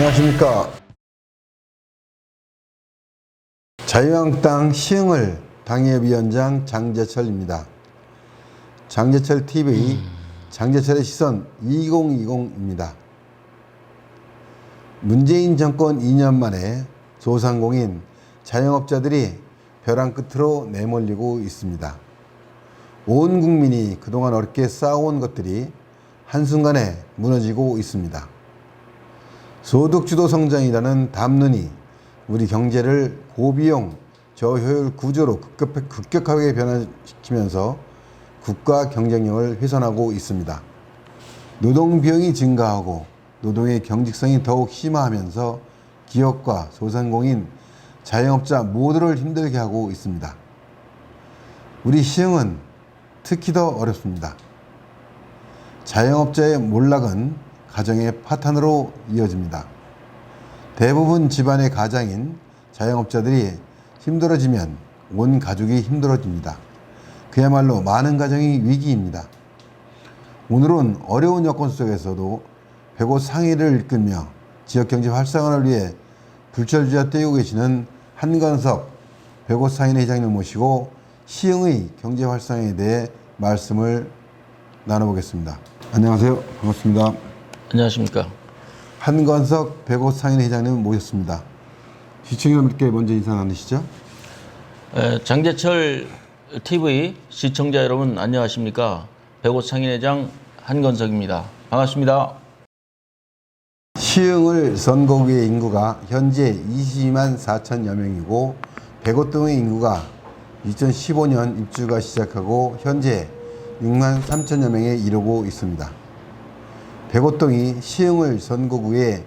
안녕하십니까. 자유한국당 시흥을 당협위원장 장제철입니다. 장제철 TV 장제철의 시선 2020입니다. 문재인 정권 2년 만에 소상공인 자영업자들이 벼랑 끝으로 내몰리고 있습니다. 온 국민이 그동안 어렵게 쌓아온 것들이 한순간에 무너지고 있습니다. 소득주도 성장이라는 담론이 우리 경제를 고비용 저효율 구조로 급격하게 변화시키면서 국가 경쟁력을 훼손하고 있습니다. 노동 비용이 증가하고 노동의 경직성이 더욱 심화하면서 기업과 소상공인, 자영업자 모두를 힘들게 하고 있습니다. 우리 시흥은 특히 더 어렵습니다. 자영업자의 몰락은 가정의 파탄으로 이어집니다. 대부분 집안의 가장인 자영업자들이 힘들어지면 온 가족이 힘들어집니다. 그야말로 많은 가정이 위기입니다. 오늘은 어려운 여건 속에서도 105 상인을 이끌며 지역경제 활성화를 위해 불철주야 뛰고 계시는 한건석 105 상인 회장님 모시고 시흥의 경제 활성화에 대해 말씀을 나눠보겠습니다. 안녕하세요. 반갑습니다. 안녕하십니까. 한건석 105 상인 회장님 모셨습니다. 시청자 여러분께 먼저 인사 나누시죠. 장제철 TV 시청자 여러분 안녕하십니까. 105 상인회장 한건석입니다. 반갑습니다. 시흥을 선거구의 인구가 현재 22만 4천여 명이고 105동의 인구가 2015년 입주가 시작하고 현재 6만 3천여 명에 이르고 있습니다. 105동이 시흥을 선거구의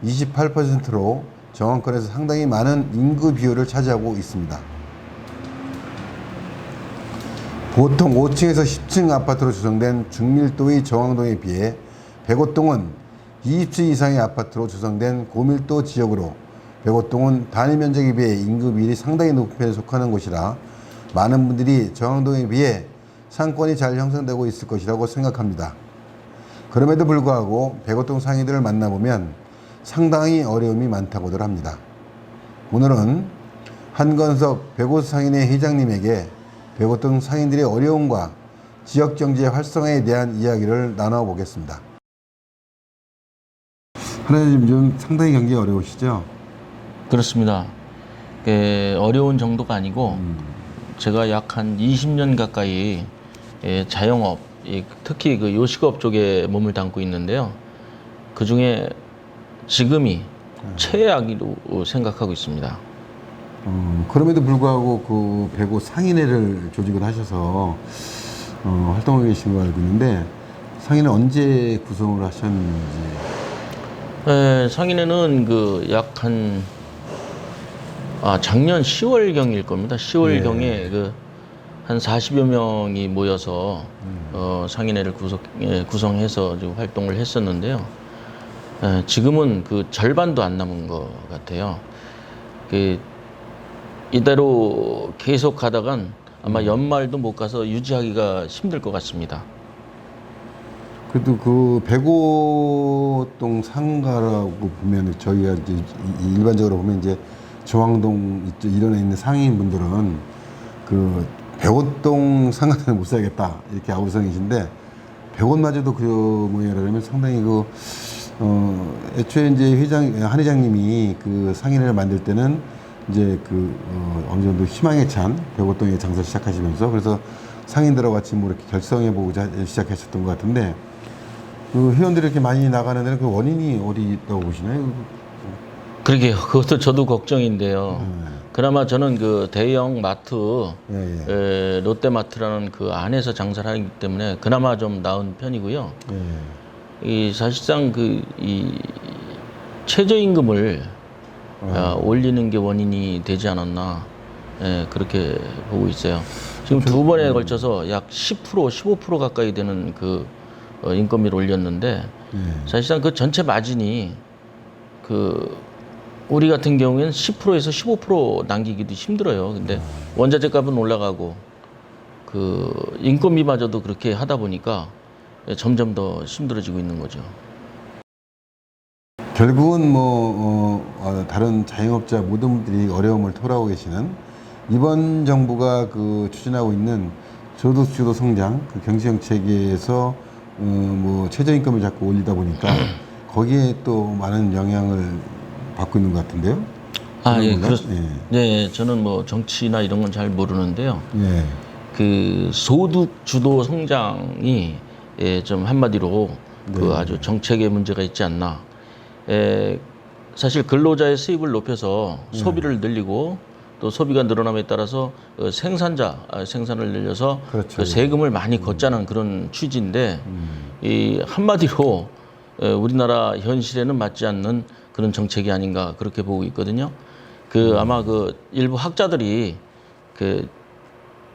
28%로 정원권에서 상당히 많은 인구 비율을 차지하고 있습니다. 보통 5층에서 10층 아파트로 조성된 중밀도의 정왕동에 비해 105동은 20층 이상의 아파트로 조성된 고밀도 지역으로 105동은 단위 면적에 비해 인구 비율이 상당히 높은 편에 속하는 곳이라 많은 분들이 정왕동에 비해 상권이 잘 형성되고 있을 것이라고 생각합니다. 그럼에도 불구하고 105동 상인들을 만나보면 상당히 어려움이 많다고들 합니다. 오늘은 한건석 105 상인회 회장님에게 105동 상인들의 어려움과 지역경제 활성화에 대한 이야기를 나눠보겠습니다. 하나님 좀 상당히 경기 어려우시죠? 그렇습니다. 어려운 정도가 아니고 제가 약 한 20년 가까이 자영업, 특히 그 요식업 쪽에 몸을 담고 있는데요. 그 중에 지금이 최악으로 생각하고 있습니다. 그럼에도 불구하고 그 105 상인회를 조직을 하셔서 활동하고 계신 걸 알고 있는데 상인회 언제 구성을 하셨는지? 상인회는 그 약 작년 10월경일 겁니다. 10월경에 그 한 40여 명이 모여서 상인회를 구성해서 활동을 했었는데요. 지금은 그 절반도 안 남은 것 같아요. 이대로 계속 가다간 아마 연말도 못 가서 유지하기가 힘들 것 같습니다. 그래도 그 105동 상가라고 보면 저희가 이제 일반적으로 보면 이제 정왕동 이쪽 일원에 있는 상인분들은 그 105동 상가는 못 살겠다 이렇게 아우성이신데 105마저도 그 모양이라면 상당히 애초에 이제 한 회장님이 그 상인회를 만들 때는 이제 어느 정도 희망에 찬 105동에 장사 시작하시면서 그래서 상인들하고 같이 뭐 이렇게 결성해보고자 시작하셨던 것 같은데 그 회원들이 이렇게 많이 나가는 데는 그 원인이 어디 있다고 보시나요? 그러게요. 그것도 저도 걱정인데요. 그나마 저는 그 대형 마트, 롯데마트라는 그 안에서 장사를 하기 때문에 그나마 좀 나은 편이고요. 이 사실상 이 최저임금을 올리는 게 원인이 되지 않았나 그렇게 보고 있어요. 지금 두 번에 걸쳐서 약 10%, 15% 가까이 되는 그 인건비를 올렸는데 사실상 그 전체 마진이 우리 같은 경우에는 10%에서 15% 남기기도 힘들어요. 근데 원자재 값은 올라가고 인건비마저도 그렇게 하다 보니까 점점 더 힘들어지고 있는 거죠. 결국은 다른 자영업자 모든 분들이 어려움을 토로하고 계시는 이번 정부가 그 추진하고 있는 소득주도 성장 그 경제 정책에서 최저임금을 자꾸 올리다 보니까 거기에 또 많은 영향을 받고 있는 것 같은데요. 예, 건가요? 네, 저는 뭐 정치나 이런 건 잘 모르는데요. 예. 그 소득 주도 성장이 좀 한마디로 그 아주 정책에 문제가 있지 않나. 사실 근로자의 수입을 높여서 소비를 늘리고 또 소비가 늘어남에 따라서 생산을 늘려서 그렇죠. 그 세금을 많이 걷자는 그런 취지인데 이 한마디로 우리나라 현실에는 맞지 않는 그런 정책이 아닌가 그렇게 보고 있거든요. 아마 그 일부 학자들이 그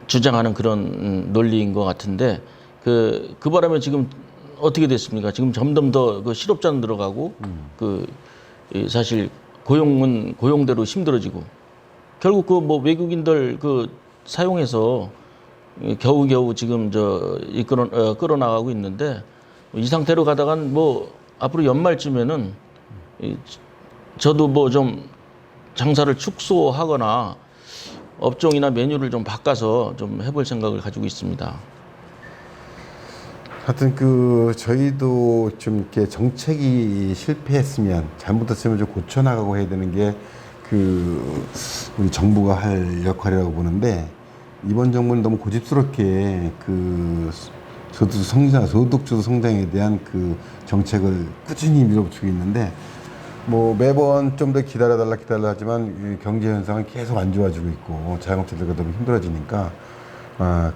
주장하는 그런 논리인 것 같은데 그 바람에 지금 어떻게 됐습니까? 지금 점점 더 그 실업자는 늘어가고 사실 고용은 고용대로 힘들어지고 결국 그 뭐 외국인들 그 사용해서 겨우겨우 지금 끌어나가고 있는데 이 상태로 가다간 뭐 앞으로 연말쯤에는 저도 뭐 좀 장사를 축소하거나 업종이나 메뉴를 좀 바꿔서 좀 해볼 생각을 가지고 있습니다. 하여튼 저희도 좀 이렇게 정책이 실패했으면 잘못했으면 좀 고쳐나가고 해야 되는 게 우리 정부가 할 역할이라고 보는데 이번 정부는 너무 고집스럽게 소득주도 성장에 대한 그 정책을 꾸준히 밀어붙이고 있는데 매번 좀 더 기다려달라 하지만 경제 현상은 계속 안 좋아지고 있고 자영업자들과 너무 힘들어지니까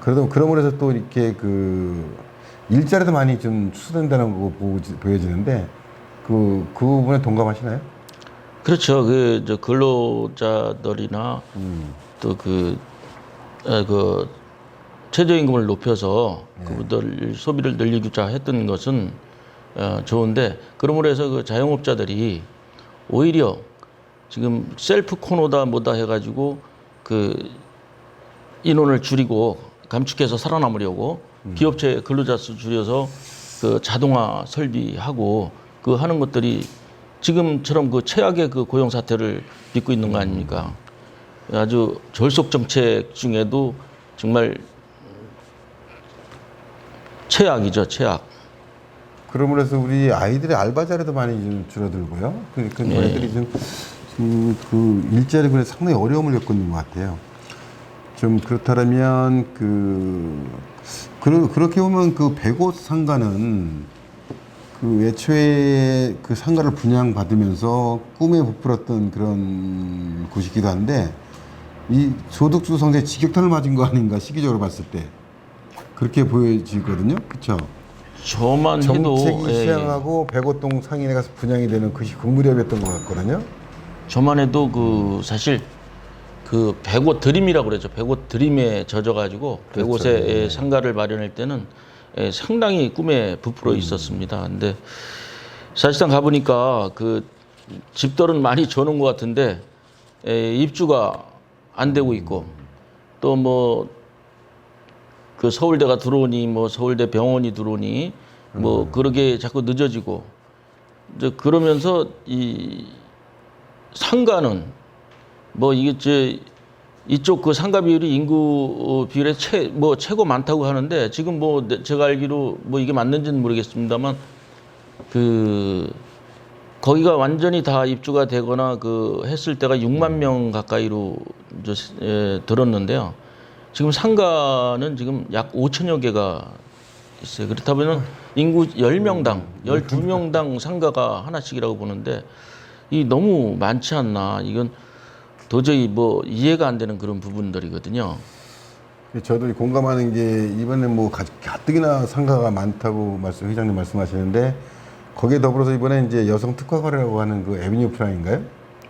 그래도 그러므로 해서 또 이렇게 일자리도 많이 좀 축소된다는 거 보여지는데 그 부분에 동감하시나요? 그렇죠. 근로자들이나 또 최저임금을 높여서 그분들 소비를 늘리고자 했던 것은 좋은데 그러므로 해서 그 자영업자들이 오히려 지금 셀프 코너다 뭐다 해가지고 인원을 줄이고 감축해서 살아남으려고 기업체 근로자 수 줄여서 자동화 설비하고 하는 것들이 지금처럼 최악의 고용 사태를 빚고 있는 거 아닙니까? 아주 졸속 정책 중에도 정말 최악이죠, 최악. 그러므로 해서 우리 아이들의 알바 자리도 많이 좀 줄어들고요. 그러니까 애들이 좀 일자리군에 상당히 어려움을 겪고 있는 것 같아요. 좀 그렇다면 그렇게 보면 100옷 상가는 애초에 상가를 분양받으면서 꿈에 부풀었던 그런 곳이기도 한데 이 소득주도 성장에 직격탄을 맞은 거 아닌가 시기적으로 봤을 때 그렇게 보여지거든요. 그렇죠? 저만 해도 정책이 시행하고 100호동 상인에 가서 분양이 되는 그것이 그 무렵이었던 것 같거든요. 저만 해도 사실 100옷 드림이라고 그러죠. 100옷 드림에 젖어가지고 100옷에 상가를 마련할 때는 상당히 꿈에 부풀어 있었습니다. 근데 사실상 가보니까 집들은 많이 줘놓은 것 같은데 입주가 안 되고 있고 또 서울대가 들어오니 서울대 병원이 들어오니 그러게 자꾸 늦어지고 이제 그러면서 이 상가는 이쪽 상가 비율이 인구 비율에 최고 많다고 하는데 지금 제가 알기로 이게 맞는지는 모르겠습니다만 거기가 완전히 다 입주가 되거나 했을 때가 6만 명 가까이로 들었는데요. 지금 상가는 지금 약 5천여 개가 있어요. 그렇다 보면 인구 10명당, 12명당 상가가 하나씩이라고 보는데 이 너무 많지 않나. 이건 도저히 이해가 안 되는 그런 부분들이거든요. 저도 공감하는 게 이번에 가뜩이나 상가가 많다고 회장님 말씀하시는데 거기에 더불어서 이번에 이제 여성 특화 거래라고 하는 에비뉴 프라임인가요?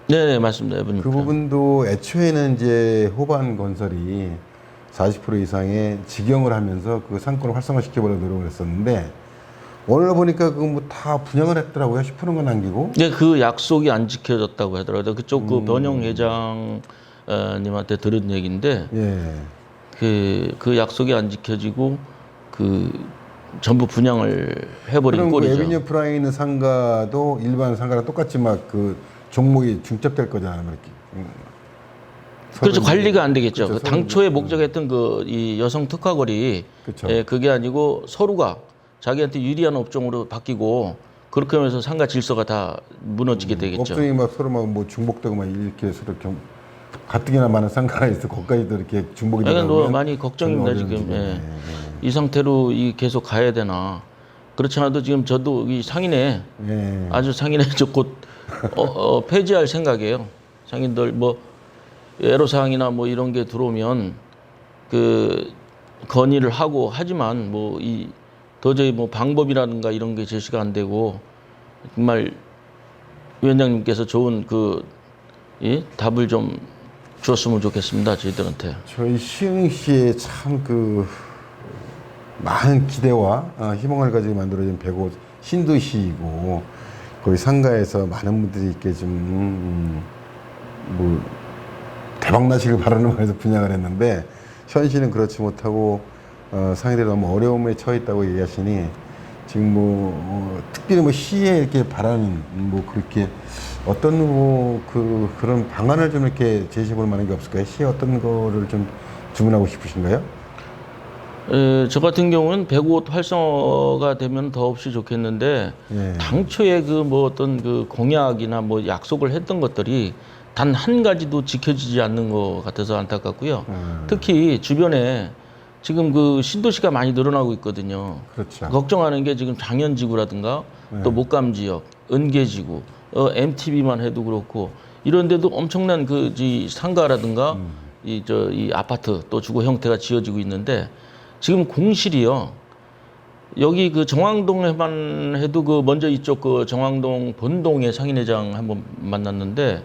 네, 맞습니다. 에비뉴 프라임. 부분도 애초에는 이제 호반 건설이 40% 이상의 직영을 하면서 상권을 활성화시켜보려고 노력을 했었는데 오늘 보니까 다 분양을 했더라고요. 10%만 남기고. 네, 그 약속이 안 지켜졌다고 하더라고요. 그쪽 변영 회장님한테 들은 얘기인데, 예. 그 약속이 안 지켜지고 전부 분양을 해버린 그럼 그 꼴이죠. 에비뉴 프라이에 있는 상가도 일반 상가랑 똑같이 막 그 종목이 중첩될 거잖아요, 이렇게. 그래서 서로 관리가 이제- 안 되겠죠. 그렇죠, 그 서로 당초에 이제- 목적했던 그 이 여성 특화거리, 그렇죠. 그게 아니고 서로가 자기한테 유리한 업종으로 바뀌고 그렇게 하면서 상가 질서가 다 무너지게 되겠죠. 업종이 막 서로 막 뭐 중복되고 막 이렇게 서로 가뜩이나 많은 상가가 있어 거기까지도 이렇게 중복이 되다 그러니까 보면 많이 걱정입니다 정말 지금. 어려운 예. 지경이네. 이 상태로 계속 가야 되나? 그렇지 않아도 지금 저도 이 상인회 예. 아주 상인회 곧 폐지할 생각이에요. 상인들 뭐 애로사항이나 뭐 이런 게 들어오면 그 건의를 하고 하지만 뭐 이 도저히 뭐 방법이라든가 이런 게 제시가 안 되고 정말 위원장님께서 좋은 답을 좀 주었으면 좋겠습니다. 저희들한테. 저희 시흥시에 참 그 많은 기대와 희망을 가지고 만들어진 백옷 신도시이고 거기 상가에서 많은 분들이 이렇게 좀 뭐 대박 나시길 바라는 마음에서 분양을 했는데 현실은 그렇지 못하고 상인들이 너무 어려움에 처해 있다고 얘기하시니 지금 특별히 뭐 시에 이렇게 바라는 뭐 그렇게 어떤 그런 방안을 좀 이렇게 제시해 볼 만한 게 없을까요? 시에 어떤 거를 좀 주문하고 싶으신가요? 저 같은 경우는 백옷 활성화가 되면 더없이 좋겠는데 예. 당초에 어떤 공약이나 뭐 약속을 했던 것들이 단 한 가지도 지켜지지 않는 것 같아서 안타깝고요. 특히 주변에 지금 신도시가 많이 늘어나고 있거든요. 그렇죠. 걱정하는 게 지금 장현지구라든가 또 목감 지역, 은계지구, MTB만 해도 그렇고 이런 데도 엄청난 이 상가라든가 이 아파트 또 주거 형태가 지어지고 있는데 지금 공실이요. 여기 정왕동에만 해도 먼저 이쪽 정왕동 본동의 상인회장 한번 만났는데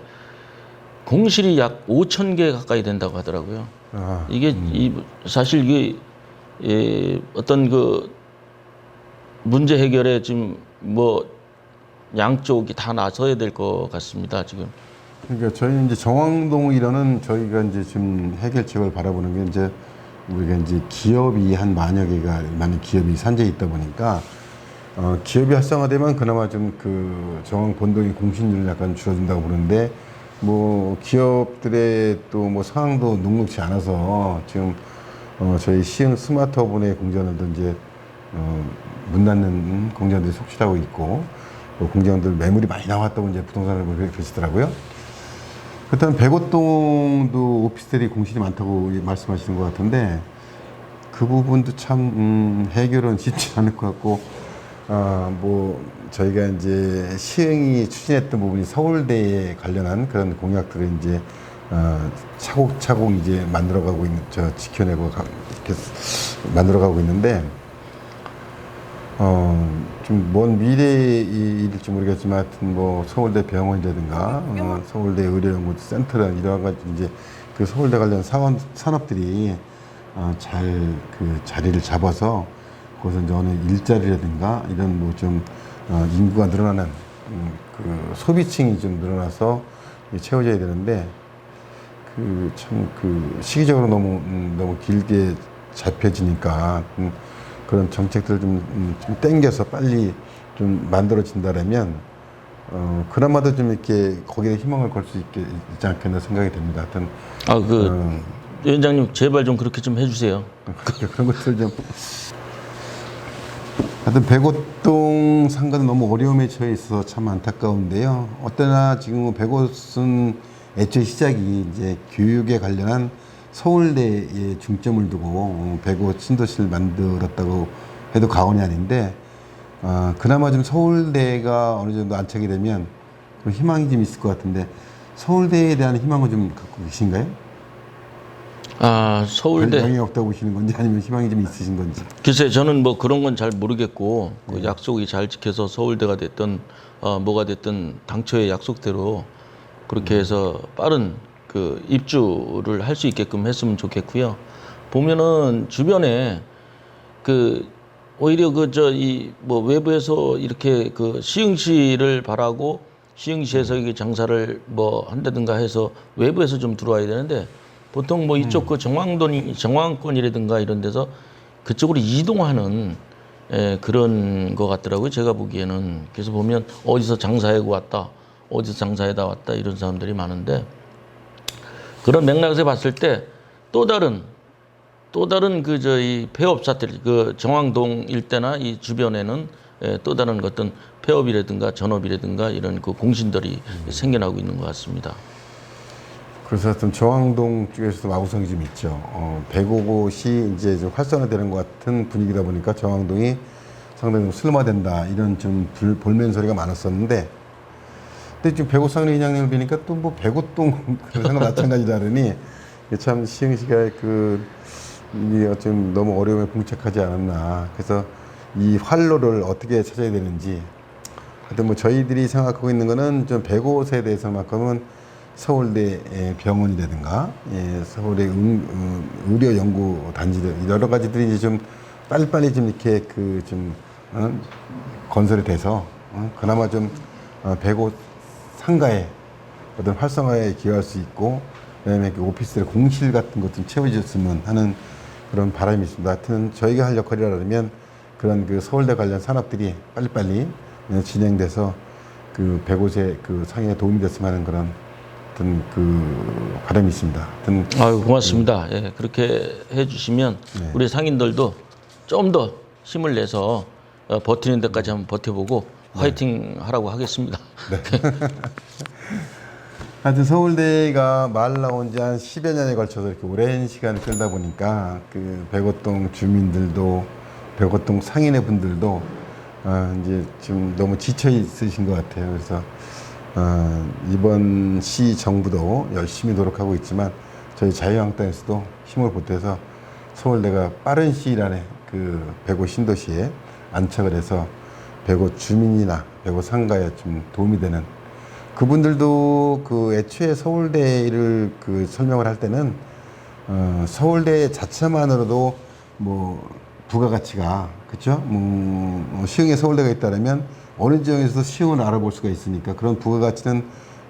공실이 약 5,000개 가까이 된다고 하더라고요. 이게 사실 이게 어떤 문제 해결에 지금 양쪽이 다 나서야 될 것 같습니다. 지금. 그러니까 저희 이제 정왕동이라는 저희가 이제 지금 해결책을 바라보는 게 이제 우리가 이제 기업이 한 만여 개가 많은 기업이 산재해 있다 보니까 기업이 활성화되면 그나마 좀 정왕 본동의 공신률이 약간 줄어든다고 보는데 기업들의 또 상황도 녹록치 않아서 지금 저희 시흥 스마트허브의 공장들도 이제 문 닫는 공장들이 속출하고 있고 공장들 매물이 많이 나왔다고 이제 부동산을 그러시더라고요. 그렇다면 백오동도 오피스텔이 공실이 많다고 말씀하시는 것 같은데 그 부분도 참 해결은 쉽지 않을 것 같고 저희가 이제 시흥이 추진했던 부분이 서울대에 관련한 그런 공약들을 이제 차곡차곡 이제 만들어가고 있는 지켜내고 이렇게 만들어가고 있는데 좀 먼 미래의 일일지 모르겠지만 하여튼 서울대 병원이라든가 서울대 의료연구센터라는 이런 가지 이제 서울대 관련 산업들이 잘 자리를 잡아서 거기서 이제 어느 일자리라든가 이런 좀 인구가 늘어나는 소비층이 좀 늘어나서 채워져야 되는데 시기적으로 너무 길게 잡혀지니까 그런 정책들을 좀 땡겨서 빨리 좀 만들어진다라면 그나마도 좀 이렇게 거기에 희망을 걸 수 있지 않겠나 생각이 됩니다. 하여튼 위원장님 제발 좀 그렇게 좀 해주세요. 그런 것들 좀 하여튼 백옷동 상가도 너무 어려움에 처해 있어서 참 안타까운데요. 어때나 지금 백옷은 애초에 시작이 이제 교육에 관련한 서울대에 중점을 두고 백옷 신도시를 만들었다고 해도 과언이 아닌데 그나마 좀 서울대가 어느 정도 안착이 되면 희망이 좀 있을 것 같은데 서울대에 대한 희망은 좀 갖고 계신가요? 서울대. 희망이 없다고 보시는 건지 아니면 희망이 좀 있으신 건지. 글쎄 저는 그런 건 잘 모르겠고 약속이 잘 지켜서 서울대가 됐든 뭐가 됐든 당초의 약속대로 그렇게 해서 빠른 입주를 할 수 있게끔 했으면 좋겠고요. 보면은 주변에 오히려 외부에서 이렇게 시흥시를 바라고 시흥시에서 이게 장사를 한다든가 해서 외부에서 좀 들어와야 되는데 보통 이쪽 정왕권이라든가 이런 데서 그쪽으로 이동하는 그런 것 같더라고요. 제가 보기에는. 그래서 보면 어디서 장사하고 왔다, 어디서 장사하다 왔다 이런 사람들이 많은데 그런 맥락에서 봤을 때 또 다른 그 저희 폐업사들 그 정왕동 일대나 이 주변에는 또 다른 어떤 폐업이라든가 전업이라든가 이런 그 공신들이 생겨나고 있는 것 같습니다. 그래서 하여튼 정왕동 쪽에서도 마구성이 좀 있죠. 배고봇이 이제 좀 활성화되는 것 같은 분위기다 보니까 정왕동이 상당히 좀 슬럼화된다 이런 좀 볼멘 소리가 많았었는데, 근데 지금 배고 상리 회장님을 뵈니까 또 뭐 배고동 그런 마찬가지다 그러니 참 시흥시가 이게 좀 너무 어려움에 봉착하지 않았나. 그래서 이 활로를 어떻게 찾아야 되는지. 하여튼 뭐 저희들이 생각하고 있는 거는 좀 배고에 대해서만큼은 서울대 병원이라든가 서울의 의료연구 단지들 여러 가지들이 이제 좀 빨리빨리 좀 이렇게 건설이 돼서 그나마 좀 배고 상가에 어떤 활성화에 기여할 수 있고, 그다음에 그 오피스텔 공실 같은 것 좀 채워졌으면 하는 그런 바람이 있습니다. 하여튼 저희가 할 역할이라면 그런 그 서울대 관련 산업들이 빨리빨리 진행돼서 그 배고의 그 상인에 도움이 됐으면 하는 그런 어떤 그 바람이 있습니다. 하여튼 아유, 고맙습니다. 예, 그렇게 해주시면 우리 상인들도 좀 더 힘을 내서 버티는 데까지 한번 버텨보고 화이팅 하라고 하겠습니다. 하여튼 서울대가 말 나온 지 한 10여 년에 걸쳐서 이렇게 오랜 시간을 끌다 보니까 그 백오동 주민들도 백오동 상인의 분들도 이제 좀 너무 지쳐 있으신 것 같아요. 그래서 이번 시 정부도 열심히 노력하고 있지만 저희 자유한국당에서도 힘을 보태서 서울대가 빠른 시일 안에 그 백오 신도시에 안착을 해서 백오 주민이나 백오 상가에 좀 도움이 되는, 그분들도 그 애초에 서울대를 그 설명을 할 때는 서울대 자체만으로도 뭐 부가가치가 그렇죠? 시흥에 서울대가 있다면 어느 지역에서도 시흥을 알아볼 수가 있으니까 그런 부가가치는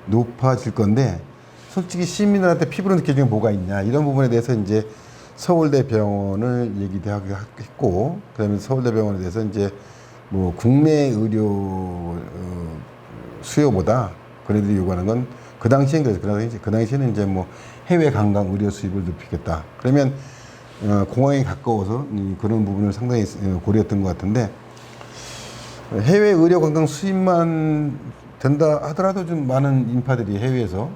높아질 건데, 솔직히 시민들한테 피부로 느껴지는 게 뭐가 있냐 이런 부분에 대해서 이제 서울대 병원을 얘기도 했고, 그다음에 서울대 병원에 대해서 이제 뭐 국내 의료 수요보다 그네들이 요구하는 건 그 당시엔 그래서 그 당시에는 이제 뭐 해외 관광 의료 수입을 높이겠다. 그러면 공항에 가까워서 그런 부분을 상당히 고려했던 것 같은데, 해외 의료 관광 수입만 된다 하더라도 좀 많은 인파들이 해외에서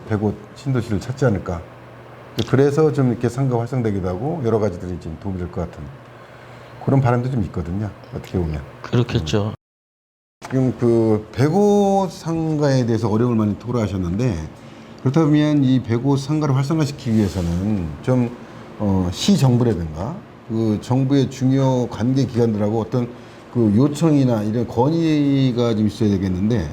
백오 신도시를 찾지 않을까. 그래서 좀 이렇게 상가 활성되기도 하고 여러 가지들이 좀 도움이 될 것 같은 그런 바람도 좀 있거든요. 어떻게 보면. 그렇겠죠. 지금 그 백오 상가에 대해서 어려움을 많이 토로하셨는데, 그렇다면 이 백오 상가를 활성화시키기 위해서는 좀 시 정부라든가 그 정부의 중요 관계 기관들하고 어떤 그 요청이나 이런 건의가 좀 있어야 되겠는데,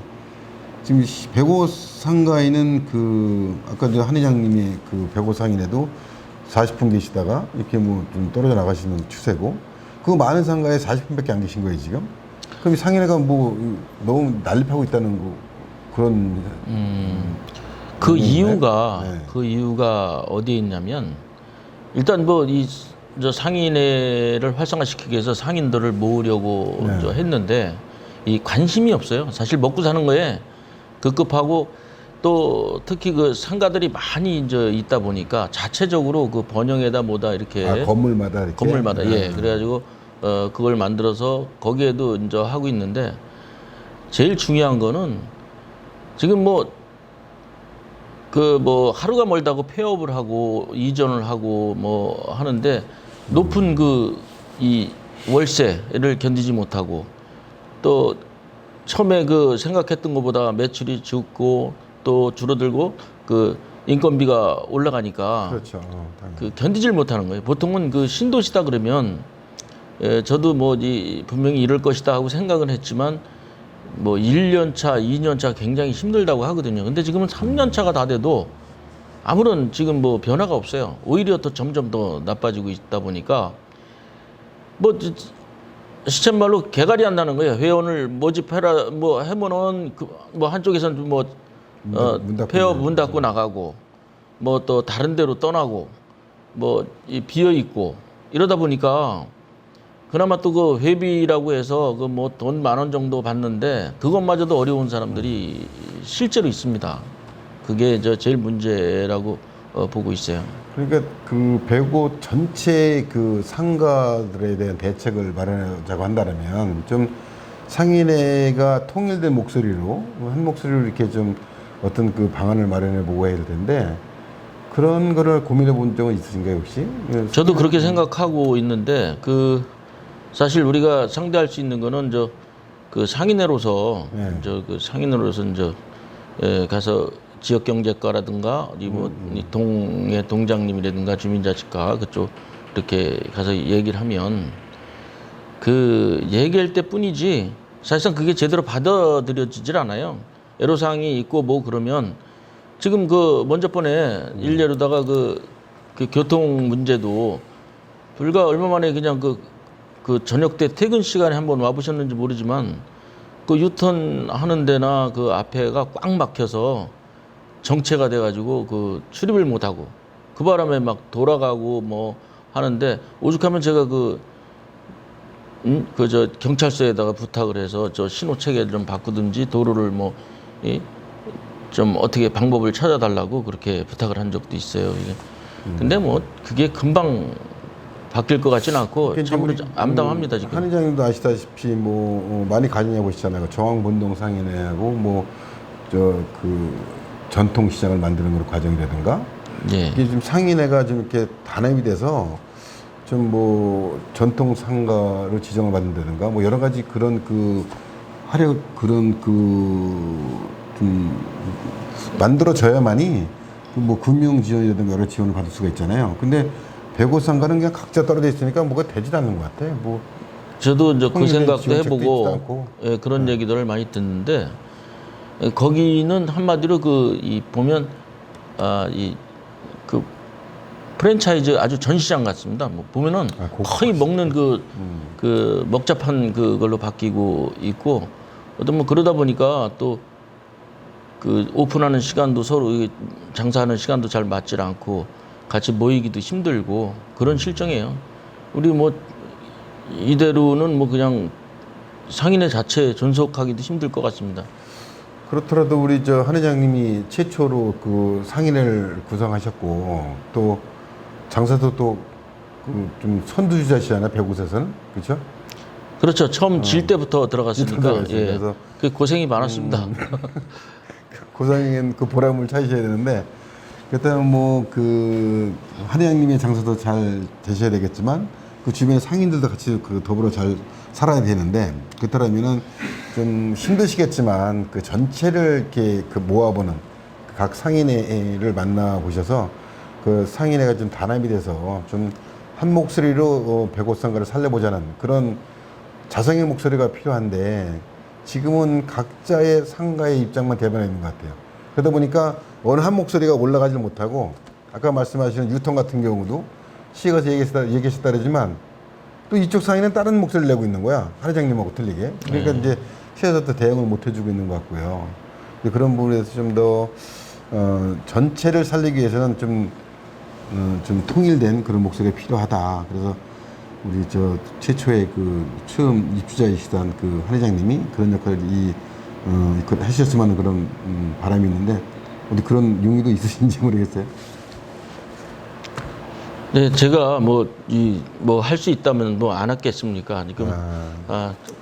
지금 백오 상가에는 그 아까 저 한 회장님이 그 백오 상인에도 40분 계시다가 이렇게 뭐 좀 떨어져 나가시는 추세고, 그 많은 상가에 40분밖에 안 계신 거예요 지금. 그럼 상인회가 뭐 너무 난립하고 있다는 거 그런 그 이유가 네. 그 이유가 어디에 있냐면, 일단 뭐 이 저 상인회를 활성화시키기 위해서 상인들을 모으려고 네. 했는데 이 관심이 없어요. 사실 먹고 사는 거에 급급하고, 또 특히 그 상가들이 많이 이제 있다 보니까 자체적으로 그 번영에다 뭐다 이렇게 건물마다 이렇게 건물마다 그래가지고 그걸 만들어서 거기에도 이제 하고 있는데, 제일 중요한 거는 지금 뭐 그 뭐 하루가 멀다고 폐업을 하고 이전을 하고 뭐 하는데 높은 그 이 월세를 견디지 못하고, 또 처음에 그 생각했던 것보다 매출이 적고 또 줄어들고 그 인건비가 올라가니까 그렇죠. 당연히. 그 견디질 못하는 거예요. 보통은 그 신도시다 그러면 저도 뭐 분명히 이럴 것이다 하고 생각은 했지만 뭐 1년 차, 2년 차 굉장히 힘들다고 하거든요. 근데 지금은 3년 차가 다 돼도 아무런 지금 뭐 변화가 없어요. 오히려 더 점점 더 나빠지고 있다 보니까 뭐 시쳇말로 개갈이 안 나는 거예요. 회원을 모집해라 뭐 하면은 뭐 한쪽에서는 뭐 폐업 문 닫고 나가고, 뭐 또 다른 데로 떠나고, 뭐 비어 있고 이러다 보니까 그나마 또 그 회비라고 해서 그 뭐 돈 10,000원 정도 받는데 그것마저도 어려운 사람들이 실제로 있습니다. 그게 제일 문제라고 보고 있어요. 그러니까 그 배고 전체 그 상가들에 대한 대책을 마련하자고 한다면 좀 상인회가 통일된 목소리로 한 목소리로 이렇게 좀 어떤 그 방안을 마련해 보고 해야 될 텐데 그런 거를 고민해 본 적은 있으신가요 혹시? 저도 그렇게 생각하고 있는데 그 사실 우리가 상대할 수 있는 거는 그 상인회로서 네. 그 상인회로서 가서 지역경제과라든가 이 동의 동장님이라든가 주민자치과 그쪽 이렇게 가서 얘기를 하면 그 얘기할 때뿐이지 사실상 그게 제대로 받아들여지질 않아요. 애로사항이 있고 뭐 그러면 지금 그 먼저 번에 일례로다가 그 교통 문제도 불과 얼마 만에 그냥 그 저녁 때 퇴근 시간에 한번 와보셨는지 모르지만 그 유턴 하는 데나 그 앞에가 꽉 막혀서 정체가 돼가지고 그 출입을 못하고 그 바람에 막 돌아가고 뭐 하는데 오죽하면 제가 경찰서에다가 부탁을 해서 저 신호 체계를 좀 바꾸든지 도로를 좀 어떻게 방법을 찾아달라고 그렇게 부탁을 한 적도 있어요. 이게. 근데 뭐 그게 금방 바뀔 것 같지는 않고 참으로 암담합니다 지금. 한 회장님도 아시다시피 뭐 많이 가정해 보시잖아요. 정황본동 상인회하고 뭐 그 전통시장을 만드는 그런 과정이라든가 예. 이게 좀 상인회가 좀 이렇게 단합이 돼서 좀 뭐 전통 상가로 지정을 받는다든가 뭐 여러 가지 그런 좀 만들어져야만이 뭐 금융 지원이라든가 여러 지원을 받을 수가 있잖아요. 근데 배고상가는 그냥 각자 떨어져 있으니까 뭐가 되질 않는 것 같아요. 뭐 저도 이제 그 통일된 생각도 지원책도 있지도 해보고 않고. 그런 얘기들을 많이 듣는데 거기는 한마디로 보면 그 프랜차이즈 아주 전시장 같습니다. 뭐 보면은 거의 먹는 그 먹자판 그걸로 바뀌고 있고 어떤 뭐 그러다 보니까 또 그 오픈하는 시간도 서로 장사하는 시간도 잘 맞질 않고 같이 모이기도 힘들고 그런 실정이에요. 우리 뭐 이대로는 뭐 그냥 상인회 자체 존속하기도 힘들 것 같습니다. 그렇더라도 우리 한 회장님이 최초로 그 상인회를 구성하셨고 또 장사도 또 좀 선두주자시잖아요. 배곳에서는 그렇죠? 그렇죠. 처음 질 때부터 들어갔으니까 예. 그래서 그 고생이 많았습니다. 고상인 그 보람을 찾으셔야 되는데 그렇다면 뭐 한 회장님의 장사도 잘 되셔야 되겠지만 그 주변의 상인들도 같이 더불어 잘 살아야 되는데 그렇다면은 좀 힘드시겠지만 그 전체를 이렇게 모아보는 각 상인회를 만나 보셔서 그 상인회가 좀 단합이 돼서 좀 한 목소리로 배고상가를 살려보자는 그런 자성의 목소리가 필요한데 지금은 각자의 상가의 입장만 대변해 있는 것 같아요. 그러다 보니까 어느 한 목소리가 올라가지 못하고 아까 말씀하시는 유통 같은 경우도 시에 가서 얘기하셨다 그러지만 또 이쪽 상인은 다른 목소리를 내고 있는 거야. 한 회장님하고 틀리게. 그러니까 이제 시에서 또 대응을 못 해주고 있는 것 같고요. 그런 부분에서 좀 더 전체를 살리기 위해서는 좀 통일된 그런 목소리가 필요하다. 그래서 우리 최초의 처음 입주자이시던 한 회장님이 그런 역할을 하셨으면 하는 그런 바람이 있는데 어디 그런 용의도 있으신지 모르겠어요. 네, 제가 할 수 있다면 안 했겠습니까? 지금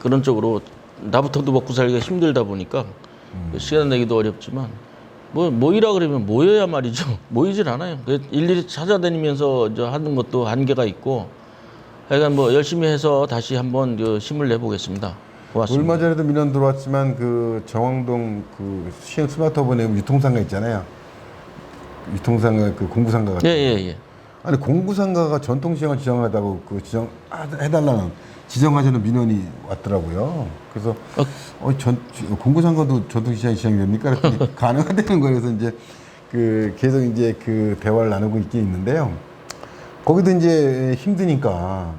그런 쪽으로 나부터도 먹고 살기가 힘들다 보니까 시간 내기도 어렵지만 모이라 그러면 모여야 말이죠. 모이질 않아요. 일일이 찾아다니면서 하는 것도 한계가 있고 하여간 열심히 해서 다시 한번 힘을 내보겠습니다. 고맙습니다. 얼마 전에도 민원 들어왔지만 정왕동 시흥 스마트업원에 유통상가 있잖아요. 유통상가 공구상가 같은. 예. 아니 공구상가가 전통시장을 지정하다고 지정해달라는 지정하자는 민원이 왔더라고요. 그래서 공구상가도 전통시장이 지정이 됩니까? 그랬더니 가능하다는 거라서 이제 계속 이제 대화를 나누고 있긴 있는데요. 거기도 이제 힘드니까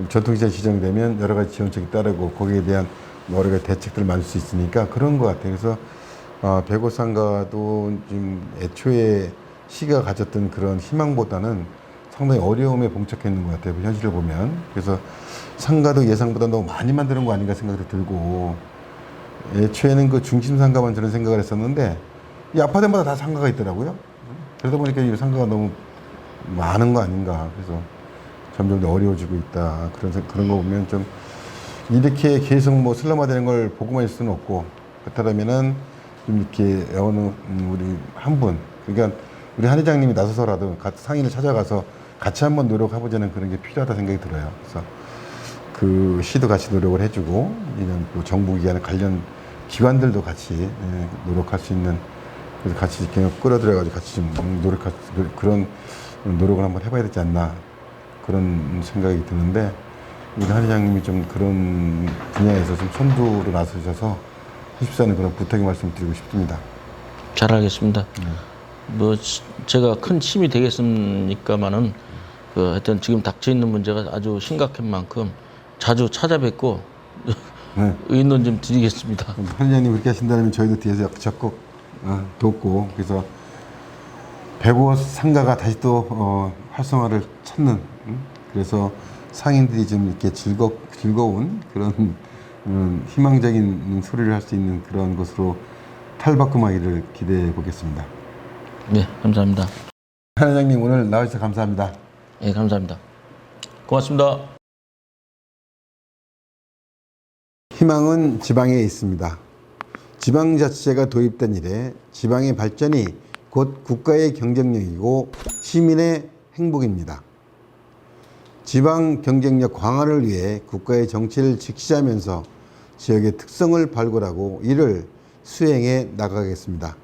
전통시장 지정되면 여러 가지 지원책이 따르고 거기에 대한 여러 가지 대책들을 만들 수 있으니까 그런 것 같아요. 그래서 배고상가도 지금 애초에 시가 가졌던 그런 희망보다는 상당히 어려움에 봉착해 있는 것 같아요. 현실을 보면. 그래서 상가도 예상보다 너무 많이 만드는 거 아닌가 생각도 들고, 애초에는 그 중심 상가만 저런 생각을 했었는데 이 아파트마다 다 상가가 있더라고요. 그러다 보니까 이 상가가 너무 많은 거 아닌가. 그래서 점점 더 어려워지고 있다. 그런 거 보면 좀 이렇게 계속 뭐 슬럼화되는 걸 보고만 있을 수는 없고, 그렇다면은 좀 이렇게 어느 우리 한 분, 그러니까 우리 한 회장님이 나서서라도 상인을 찾아가서 같이 한번 노력해보자는 그런 게 필요하다 생각이 들어요. 그래서 그 시도 같이 노력을 해주고, 이런 또 정부기관 관련 기관들도 같이 노력할 수 있는, 그래서 같이 이렇게 끌어들여가지고 같이 좀 노력할 그런 노력을 한번 해봐야 되지 않나, 그런 생각이 드는데, 우리 한 회장님이 좀 그런 분야에서 좀 선두로 나서셔서 하십사는 그런 부탁의 말씀 드리고 싶습니다. 잘하겠습니다. 뭐 제가 큰 힘이 되겠습니까마는 그 하여튼 지금 닥쳐 있는 문제가 아주 심각한 만큼 자주 찾아뵙고 네. 의논 좀 드리겠습니다. 한 회장님 그렇게 하신다면 저희도 뒤에서 적극 돕고, 그래서 105 상가가 다시 또 활성화를 찾는, 그래서 상인들이 좀 이렇게 즐거운 그런 희망적인 소리를 할 수 있는 그런 것으로 탈바꿈하기를 기대해 보겠습니다. 네, 감사합니다. 한 회장님 오늘 나와주셔서 감사합니다. 네, 감사합니다. 고맙습니다. 희망은 지방에 있습니다. 지방자치제가 도입된 이래 지방의 발전이 곧 국가의 경쟁력이고 시민의 행복입니다. 지방 경쟁력 강화를 위해 국가의 정치를 직시하면서 지역의 특성을 발굴하고 이를 수행해 나가겠습니다.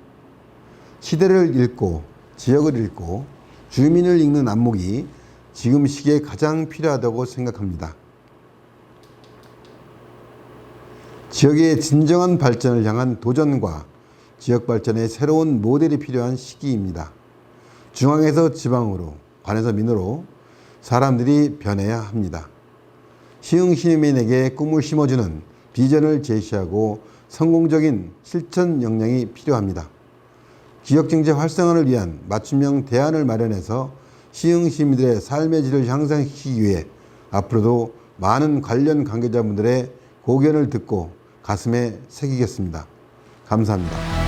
시대를 읽고 지역을 읽고 주민을 읽는 안목이 지금 시기에 가장 필요하다고 생각합니다. 지역의 진정한 발전을 향한 도전과 지역 발전의 새로운 모델이 필요한 시기입니다. 중앙에서 지방으로, 관에서 민으로 사람들이 변해야 합니다. 시흥 시민에게 꿈을 심어주는 비전을 제시하고 성공적인 실천 역량이 필요합니다. 지역경제 활성화를 위한 맞춤형 대안을 마련해서 시흥 시민들의 삶의 질을 향상시키기 위해 앞으로도 많은 관련 관계자분들의 고견을 듣고 가슴에 새기겠습니다. 감사합니다.